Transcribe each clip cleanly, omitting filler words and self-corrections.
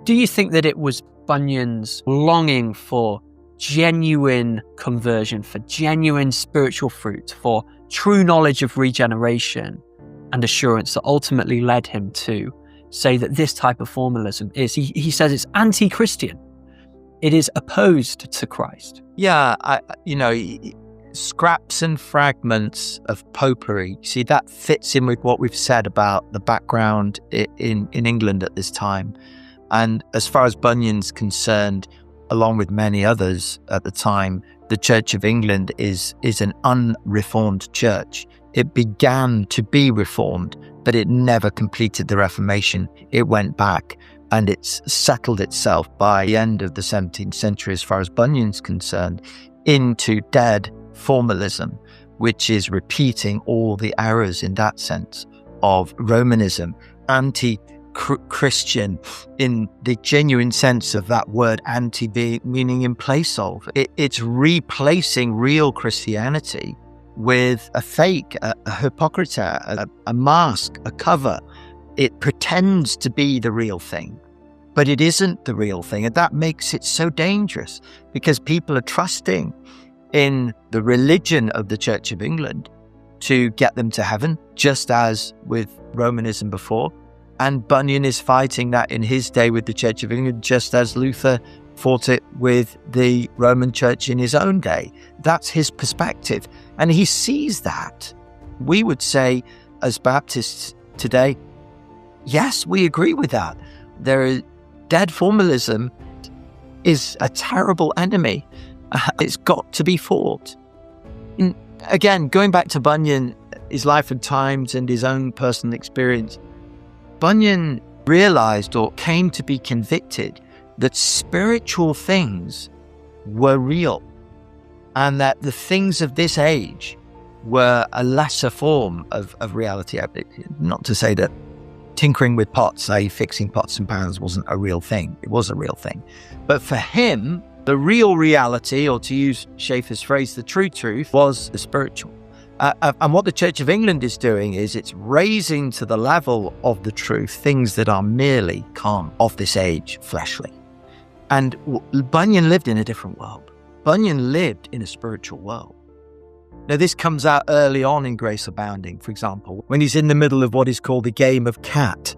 Do you think that it was Bunyan's longing for genuine conversion, for genuine spiritual fruit, for true knowledge of regeneration and assurance that ultimately led him to say that this type of formalism is, he says it's anti-Christian. It is opposed to Christ. Yeah, scraps and fragments of popery. See, that fits in with what we've said about the background in England at this time. And as far as Bunyan's concerned, along with many others at the time, the Church of England is an unreformed church. It began to be reformed, but it never completed the Reformation. It went back and it's settled itself by the end of the 17th century, as far as Bunyan's concerned, into dead formalism, which is repeating all the errors in that sense of Romanism, anti-Christian in the genuine sense of that word, anti meaning in place of. It's replacing real Christianity with a fake, a hypocrisy, a mask, a cover. It pretends to be the real thing, but it isn't the real thing. And that makes it so dangerous because people are trusting in the religion of the Church of England to get them to heaven, just as with Romanism before. And Bunyan is fighting that in his day with the Church of England, just as Luther fought it with the Roman Church in his own day. That's his perspective. And he sees that. We would say, as Baptists today, yes, we agree with that. Dead formalism is a terrible enemy. It's got to be fought. And again, going back to Bunyan, his life and times and his own personal experience, Bunyan realized or came to be convicted that spiritual things were real and that the things of this age were a lesser form of reality. Not to say that tinkering with pots, i.e. fixing pots and pans, wasn't a real thing. It was a real thing. But for him, the real reality, or to use Schaeffer's phrase, the true truth, was the spiritual. And what the Church of England is doing is it's raising to the level of the truth things that are merely carnal, of this age, fleshly. And Bunyan lived in a different world. Bunyan lived in a spiritual world. Now, this comes out early on in Grace Abounding, for example, when he's in the middle of what is called the game of cat.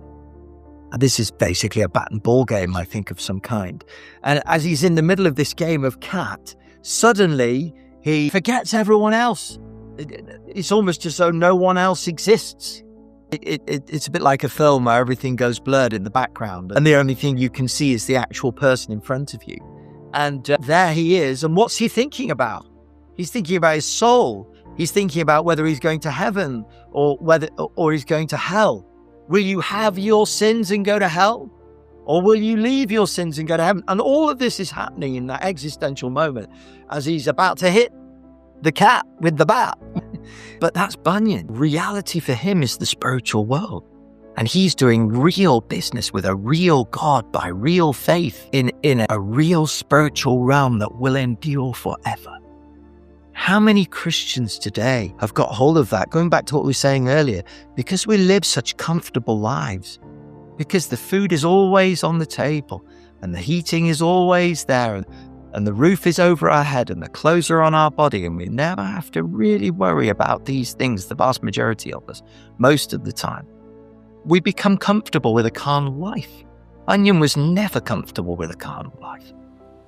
And this is basically a bat and ball game, I think, of some kind. And as he's in the middle of this game of cat, suddenly he forgets everyone else. It's almost as though no one else exists. It's a bit like a film where everything goes blurred in the background and the only thing you can see is the actual person in front of you. And there he is. And what's he thinking about? He's thinking about his soul. He's thinking about whether he's going to heaven or he's going to hell. Will you have your sins and go to hell? Or will you leave your sins and go to heaven? And all of this is happening in that existential moment as he's about to hit the cat with the bat. But that's Bunyan. Reality for him is the spiritual world. And he's doing real business with a real God by real faith in a real spiritual realm that will endure forever. How many Christians today have got hold of that? Going back to what we were saying earlier, because we live such comfortable lives, because the food is always on the table and the heating is always there and the roof is over our head and the clothes are on our body and we never have to really worry about these things, the vast majority of us, most of the time. We become comfortable with a carnal life. Bunyan was never comfortable with a carnal life.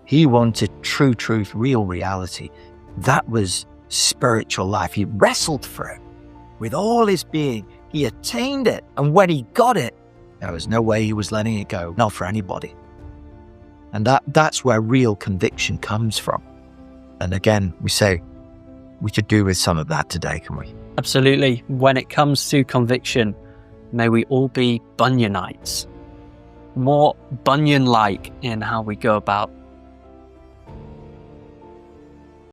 He wanted true truth, real reality. That was spiritual life. He wrestled for it with all his being. He attained it. And when he got it, there was no way he was letting it go. Not for anybody. And that's where real conviction comes from. And again, we say we could do with some of that today, can we? Absolutely. When it comes to conviction, may we all be Bunyanites. More Bunyan-like in how we go about